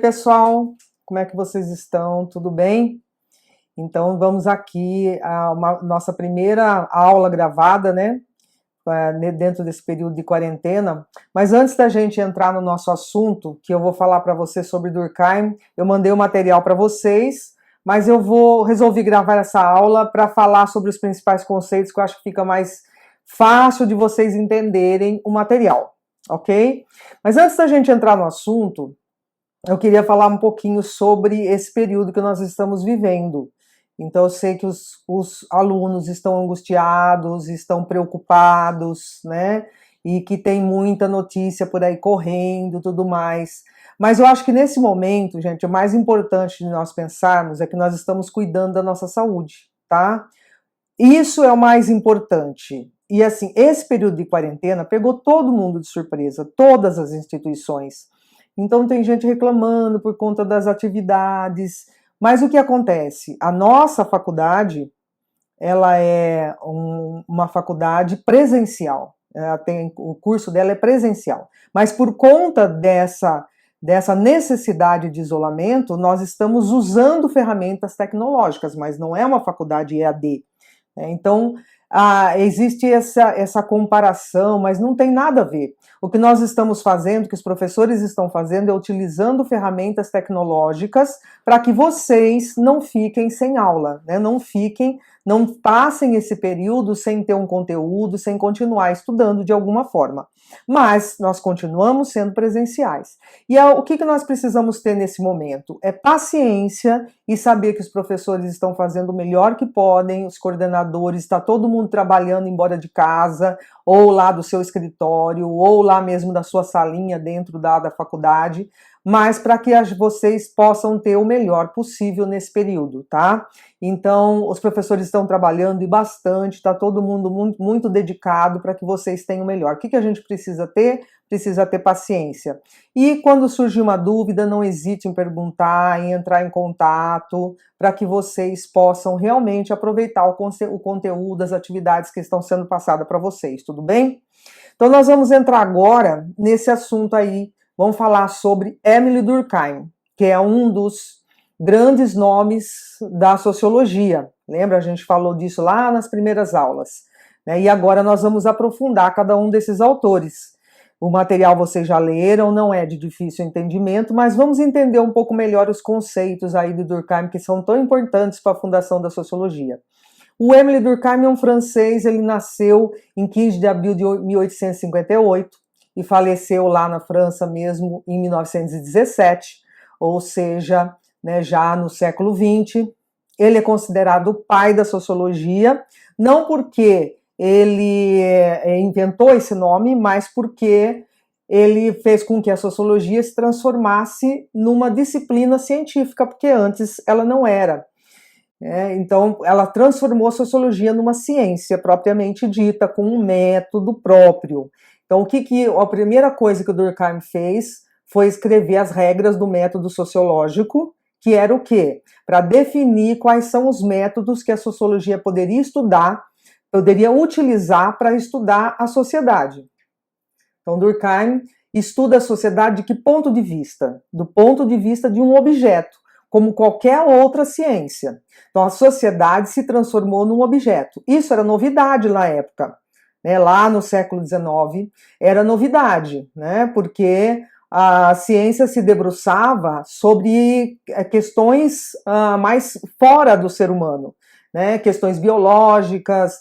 pessoal, como é que vocês estão? Tudo bem? Então vamos aqui a nossa primeira aula gravada, né? Dentro desse período de quarentena. Mas antes da gente entrar no nosso assunto, que eu vou falar para vocês sobre Durkheim, eu mandei o material para vocês, mas eu resolvi gravar essa aula para falar sobre os principais conceitos, que eu acho que fica mais fácil de vocês entenderem o material, ok? Mas antes da gente entrar no assunto, eu queria falar um pouquinho sobre esse período que nós estamos vivendo. Então, eu sei que os alunos estão angustiados, estão preocupados, né? E que tem muita notícia por aí correndo, tudo mais. Mas eu acho que nesse momento, gente, o mais importante de nós pensarmos é que nós estamos cuidando da nossa saúde, tá? Isso é o mais importante. E assim, esse período de quarentena pegou todo mundo de surpresa, todas as instituições. Então tem gente reclamando por conta das atividades, mas o que acontece? A nossa faculdade, ela é uma faculdade presencial, o curso dela é presencial, mas por conta dessa necessidade de isolamento, nós estamos usando ferramentas tecnológicas, mas não é uma faculdade EAD. Então, existe essa comparação, mas não tem nada a ver. O que nós estamos fazendo, o que os professores estão fazendo, é utilizando ferramentas tecnológicas para que vocês não fiquem sem aula, né? Não passem esse período sem ter um conteúdo, sem continuar estudando de alguma forma. Mas nós continuamos sendo presenciais. E o que nós precisamos ter nesse momento? É paciência e saber que os professores estão fazendo o melhor que podem, os coordenadores, está todo mundo trabalhando embora de casa, ou lá do seu escritório, ou lá mesmo da sua salinha dentro da faculdade, mas para que vocês possam ter o melhor possível nesse período, tá? Então, os professores estão trabalhando e bastante, está todo mundo muito, muito dedicado para que vocês tenham o melhor. O que a gente precisa ter? Precisa ter paciência. E quando surgir uma dúvida, não hesite em perguntar, em entrar em contato, para que vocês possam realmente aproveitar o conteúdo, as atividades que estão sendo passadas para vocês, tudo bem? Então, nós vamos entrar agora nesse assunto aí. Vamos falar sobre Émile Durkheim, que é um dos grandes nomes da sociologia. Lembra? A gente falou disso lá nas primeiras aulas. Né? E agora nós vamos aprofundar cada um desses autores. O material vocês já leram, não é de difícil entendimento, mas vamos entender um pouco melhor os conceitos aí de Durkheim, que são tão importantes para a fundação da sociologia. O Émile Durkheim é um francês, ele nasceu em 15 de abril de 1858, e faleceu lá na França mesmo em 1917, ou seja, né, já no século XX. Ele é considerado o pai da sociologia, não porque ele inventou esse nome, mas porque ele fez com que a sociologia se transformasse numa disciplina científica, porque antes ela não era. Então, ela transformou a sociologia numa ciência propriamente dita, com um método próprio. Então, a primeira coisa que o Durkheim fez foi escrever as regras do método sociológico, que era o quê? Para definir quais são os métodos que a sociologia poderia estudar, poderia utilizar para estudar a sociedade. Então, Durkheim estuda a sociedade de que ponto de vista? Do ponto de vista de um objeto, como qualquer outra ciência. Então, a sociedade se transformou num objeto. Isso era novidade na época. Lá no século XIX, era novidade, né? Porque a ciência se debruçava sobre questões mais fora do ser humano, né? Questões biológicas,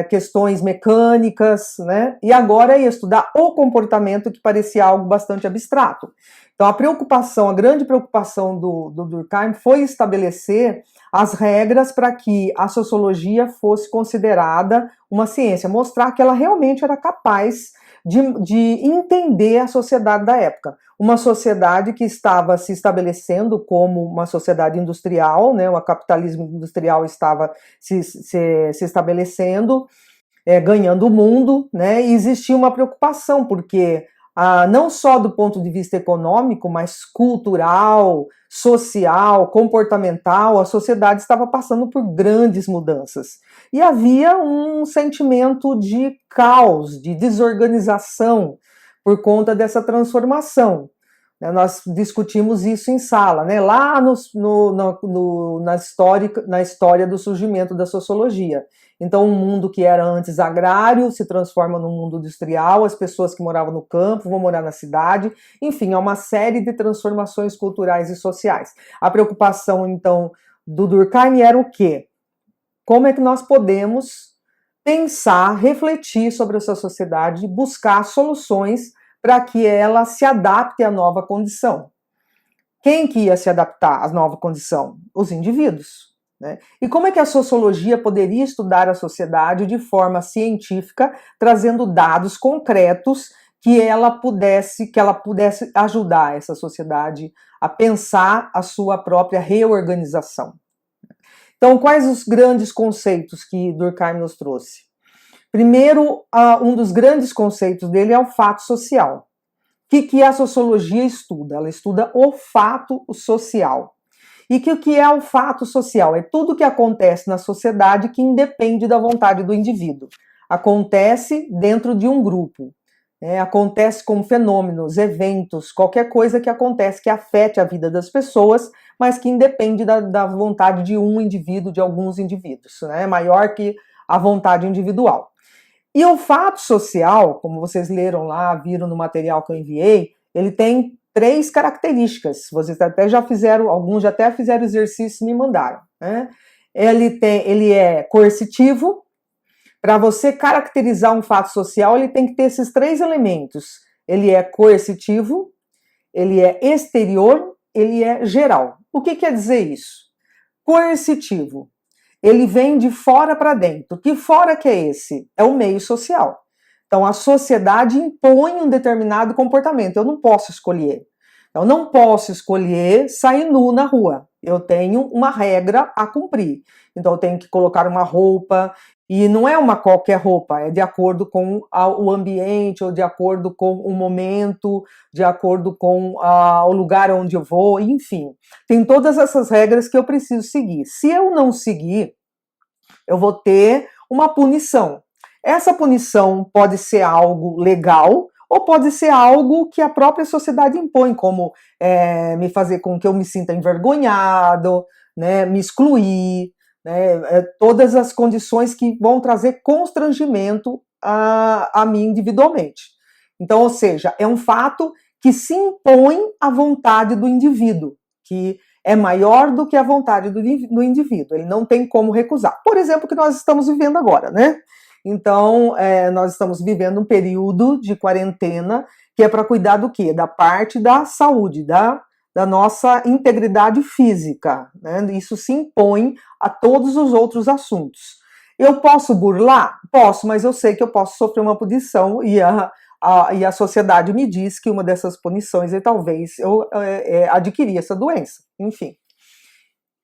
questões mecânicas, né? E agora ia estudar o comportamento, que parecia algo bastante abstrato. Então, a grande preocupação do Durkheim foi estabelecer as regras para que a sociologia fosse considerada uma ciência, mostrar que ela realmente era capaz de entender a sociedade da época. Uma sociedade que estava se estabelecendo como uma sociedade industrial, né? O capitalismo industrial estava se estabelecendo, ganhando o mundo, né? E existia uma preocupação, porque não só do ponto de vista econômico, mas cultural, social, comportamental, a sociedade estava passando por grandes mudanças. E havia um sentimento de caos, de desorganização por conta dessa transformação. né? Nós discutimos isso em sala, né? Lá na história do surgimento da sociologia. Então, um mundo que era antes agrário se transforma num mundo industrial, as pessoas que moravam no campo vão morar na cidade, enfim, é uma série de transformações culturais e sociais. A preocupação, então, do Durkheim era o quê? Como é que nós podemos pensar, refletir sobre essa sociedade, buscar soluções para que ela se adapte à nova condição. Quem que ia se adaptar à nova condição? Os indivíduos. Né? E como é que a sociologia poderia estudar a sociedade de forma científica, trazendo dados concretos que ela pudesse ajudar essa sociedade a pensar a sua própria reorganização? Então, quais os grandes conceitos que Durkheim nos trouxe? Primeiro, um dos grandes conceitos dele é o fato social. O que a sociologia estuda? Ela estuda o fato social. E o que é o fato social? É tudo que acontece na sociedade que independe da vontade do indivíduo. Acontece dentro de um grupo. Acontece como fenômenos, eventos, qualquer coisa que acontece que afete a vida das pessoas, mas que independe da vontade de um indivíduo, de alguns indivíduos, né? Maior que a vontade individual. E o fato social, como vocês leram lá, viram no material que eu enviei, ele tem 3 características. Vocês até já fizeram, alguns já até fizeram exercício e me mandaram. Né? Ele é coercitivo. Para você caracterizar um fato social, ele tem que ter esses 3 elementos. Ele é coercitivo, ele é exterior, ele é geral. O que quer dizer isso? Coercitivo. Ele vem de fora para dentro. Que fora que é esse? É o meio social. Então, a sociedade impõe um determinado comportamento. Eu não posso escolher. Eu não posso escolher sair nu na rua. Eu tenho uma regra a cumprir. Então, eu tenho que colocar uma roupa, e não é uma qualquer roupa, é de acordo com o ambiente, ou de acordo com o momento, de acordo com o lugar onde eu vou, enfim. Tem todas essas regras que eu preciso seguir. Se eu não seguir, eu vou ter uma punição. Essa punição pode ser algo legal, ou pode ser algo que a própria sociedade impõe, como me fazer com que eu me sinta envergonhado, né, me excluir, né, todas as condições que vão trazer constrangimento a mim individualmente. Então, ou seja, é um fato que se impõe à vontade do indivíduo, que é maior do que a vontade do indivíduo, ele não tem como recusar. Por exemplo, o que nós estamos vivendo agora, né? Então, nós estamos vivendo um período de quarentena que é para cuidar do quê? Da parte da saúde, da nossa integridade física. Né? Isso se impõe a todos os outros assuntos. Eu posso burlar? Posso, mas eu sei que eu posso sofrer uma punição e a sociedade me diz que uma dessas punições é talvez eu adquirir essa doença. Enfim.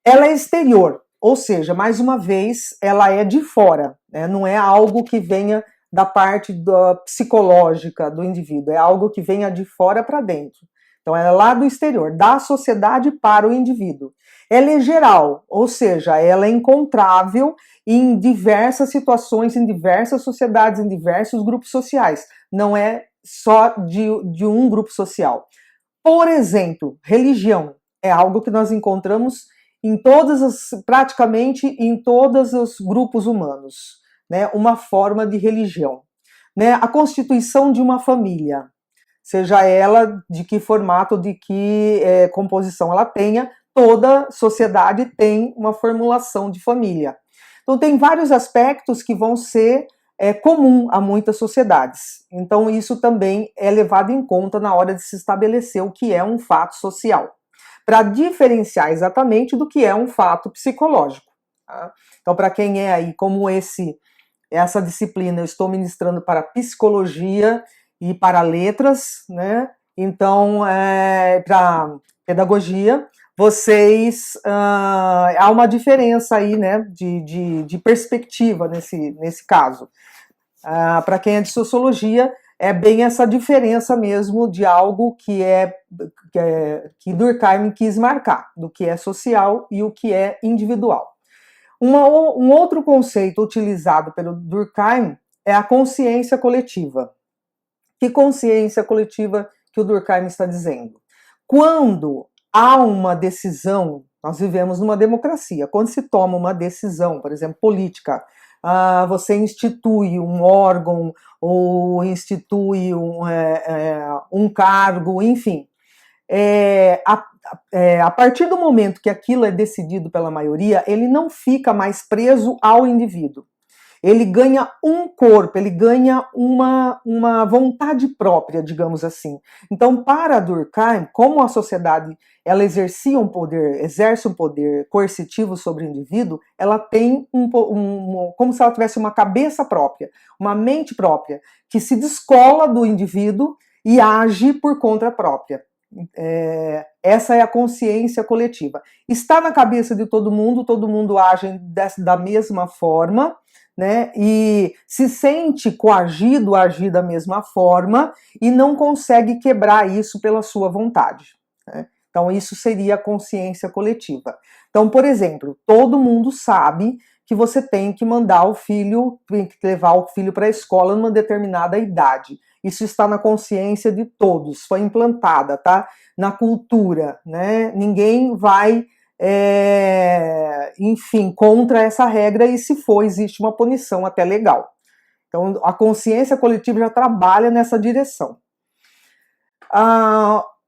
Ela é exterior, ou seja, mais uma vez, ela é de fora, né? Não é algo que venha da parte psicológica do indivíduo, é algo que venha de fora para dentro. Então, ela é lá do exterior, da sociedade para o indivíduo. Ela é geral, ou seja, ela é encontrável em diversas situações, em diversas sociedades, em diversos grupos sociais. Não é só de um grupo social. Por exemplo, religião é algo que nós encontramos praticamente em todos os grupos humanos, né? Uma forma de religião. Né? A constituição de uma família, seja ela de que formato, de que composição ela tenha, toda sociedade tem uma formulação de família. Então, tem vários aspectos que vão ser comum a muitas sociedades. Então, isso também é levado em conta na hora de se estabelecer o que é um fato social, para diferenciar exatamente do que é um fato psicológico. Tá? Então, para quem é aí como essa disciplina, eu estou ministrando para psicologia e para letras, né? Então, para pedagogia, vocês há uma diferença aí, né, de perspectiva nesse caso. Para quem é de sociologia, é bem essa diferença mesmo de algo que Durkheim quis marcar, do que é social e o que é individual. Um outro conceito utilizado pelo Durkheim é a consciência coletiva. Que consciência coletiva que o Durkheim está dizendo? quando há uma decisão, nós vivemos numa democracia, quando se toma uma decisão, por exemplo, política, você institui um órgão ou institui um cargo, enfim, a partir do momento que aquilo é decidido pela maioria, ele não fica mais preso ao indivíduo. Ele ganha um corpo, ele ganha uma vontade própria, digamos assim. Então, para Durkheim, como a sociedade ela exerce um poder coercitivo sobre o indivíduo, ela tem como se ela tivesse uma cabeça própria, uma mente própria, que se descola do indivíduo e age por conta própria. Essa é a consciência coletiva. Está na cabeça de todo mundo age da mesma forma, né, e se sente coagido a agir da mesma forma e não consegue quebrar isso pela sua vontade, né? Então isso seria a consciência coletiva. Então, por exemplo, todo mundo sabe que você tem que mandar o filho, tem que levar o filho para a escola numa determinada idade. Isso está na consciência de todos, foi implantada, tá? Na cultura, né? Ninguém vai enfim, contra essa regra, e se for, existe uma punição até legal. Então, a consciência coletiva já trabalha nessa direção.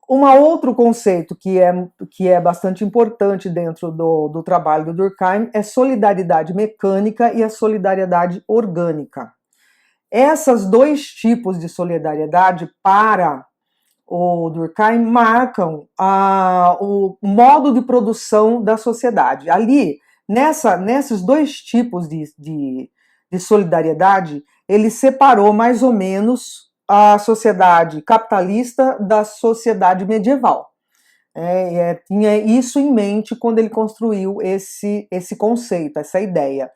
Um outro conceito que é bastante importante dentro do trabalho do Durkheim é solidariedade mecânica e a solidariedade orgânica. Esses dois tipos de solidariedade, para o Durkheim, marcam o modo de produção da sociedade. Ali, nesses dois tipos de solidariedade, ele separou mais ou menos a sociedade capitalista da sociedade medieval. Tinha isso em mente quando ele construiu esse conceito, essa ideia.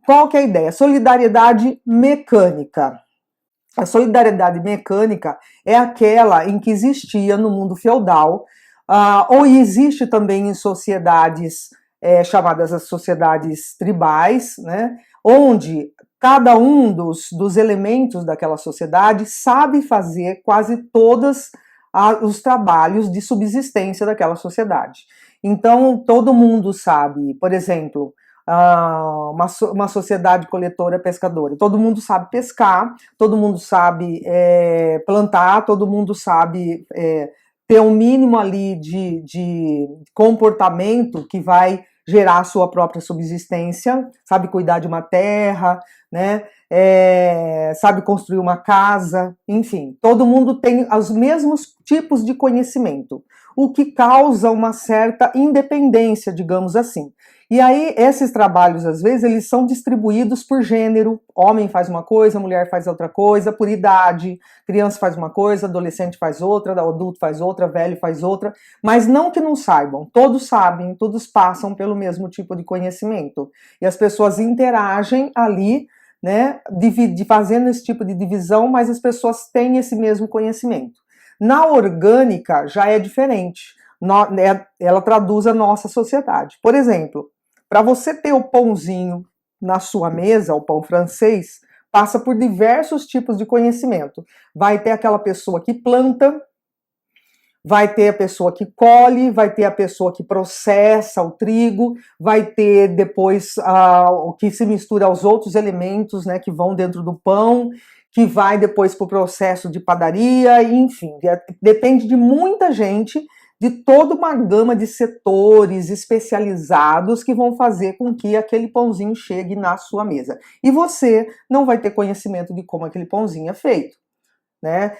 Qual que é a ideia? Solidariedade mecânica. A solidariedade mecânica é aquela em que existia no mundo feudal, ou existe também em sociedades chamadas as sociedades tribais, né, onde cada um dos elementos daquela sociedade sabe fazer quase todos os trabalhos de subsistência daquela sociedade. Então, todo mundo sabe, por exemplo, uma sociedade coletora-pescadora. Todo mundo sabe pescar, todo mundo sabe plantar, todo mundo sabe ter um mínimo ali de comportamento que vai gerar a sua própria subsistência, sabe cuidar de uma terra, né? Sabe construir uma casa, enfim, todo mundo tem os mesmos tipos de conhecimento, o que causa uma certa independência, digamos assim. E aí, esses trabalhos, às vezes, eles são distribuídos por gênero. Homem faz uma coisa, mulher faz outra coisa, por idade. Criança faz uma coisa, adolescente faz outra, adulto faz outra, velho faz outra. Mas não que não saibam, todos sabem, todos passam pelo mesmo tipo de conhecimento. E as pessoas interagem ali, né, fazendo esse tipo de divisão, mas as pessoas têm esse mesmo conhecimento. Na orgânica, já é diferente. Ela traduz a nossa sociedade. Por exemplo, para você ter o pãozinho na sua mesa, o pão francês, passa por diversos tipos de conhecimento. Vai ter aquela pessoa que planta, vai ter a pessoa que colhe, vai ter a pessoa que processa o trigo, vai ter depois o que se mistura aos outros elementos, né, que vão dentro do pão, que vai depois para o processo de padaria, enfim, depende de muita gente, de toda uma gama de setores especializados que vão fazer com que aquele pãozinho chegue na sua mesa. E você não vai ter conhecimento de como aquele pãozinho é feito, né?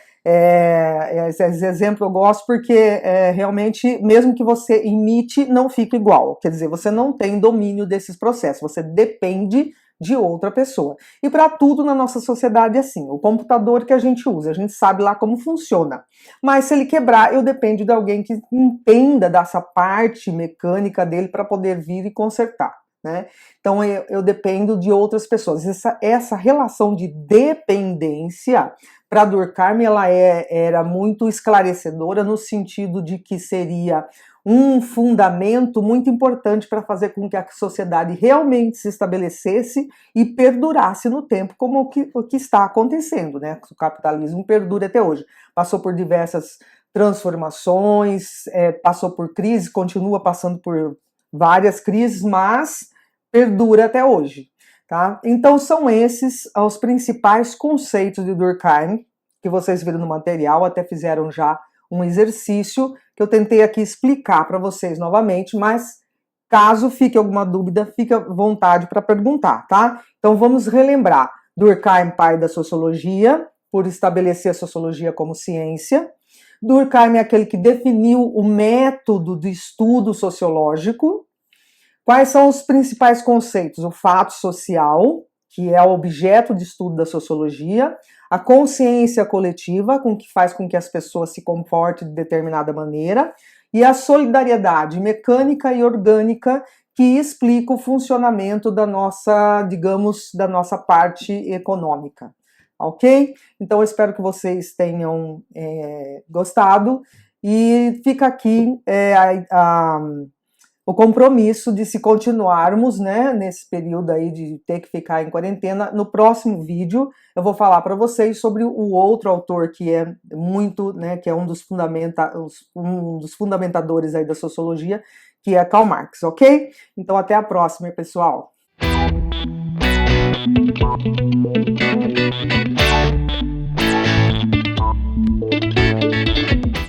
Esse exemplo eu gosto porque realmente, mesmo que você imite, não fica igual. Quer dizer, você não tem domínio desses processos, você depende de outra pessoa. E para tudo na nossa sociedade é assim. O computador que a gente usa, a gente sabe lá como funciona. Mas se ele quebrar, eu dependo de alguém que entenda dessa parte mecânica dele para poder vir e consertar, né? Então eu dependo de outras pessoas. Essa relação de dependência, para Durkheim, ela era muito esclarecedora no sentido de que seria um fundamento muito importante para fazer com que a sociedade realmente se estabelecesse e perdurasse no tempo, como o que está acontecendo, né? O capitalismo perdura até hoje. Passou por diversas transformações, passou por crises, continua passando por várias crises, mas perdura até hoje, tá? Então são esses os principais conceitos de Durkheim, que vocês viram no material, até fizeram já um exercício que eu tentei aqui explicar para vocês novamente, mas caso fique alguma dúvida, fique à vontade para perguntar, tá? Então vamos relembrar. Durkheim, pai da sociologia, por estabelecer a sociologia como ciência. Durkheim é aquele que definiu o método de estudo sociológico. Quais são os principais conceitos? O fato social, que é o objeto de estudo da sociologia, a consciência coletiva, que faz com que as pessoas se comportem de determinada maneira, e a solidariedade mecânica e orgânica, que explica o funcionamento da nossa, digamos, da nossa parte econômica, ok? Então eu espero que vocês tenham gostado, e fica aqui o compromisso de se continuarmos, né, nesse período aí de ter que ficar em quarentena. No próximo vídeo eu vou falar para vocês sobre o outro autor que é muito, né, que é um dos fundamentadores aí da sociologia, que é Karl Marx, ok? Então até a próxima, pessoal!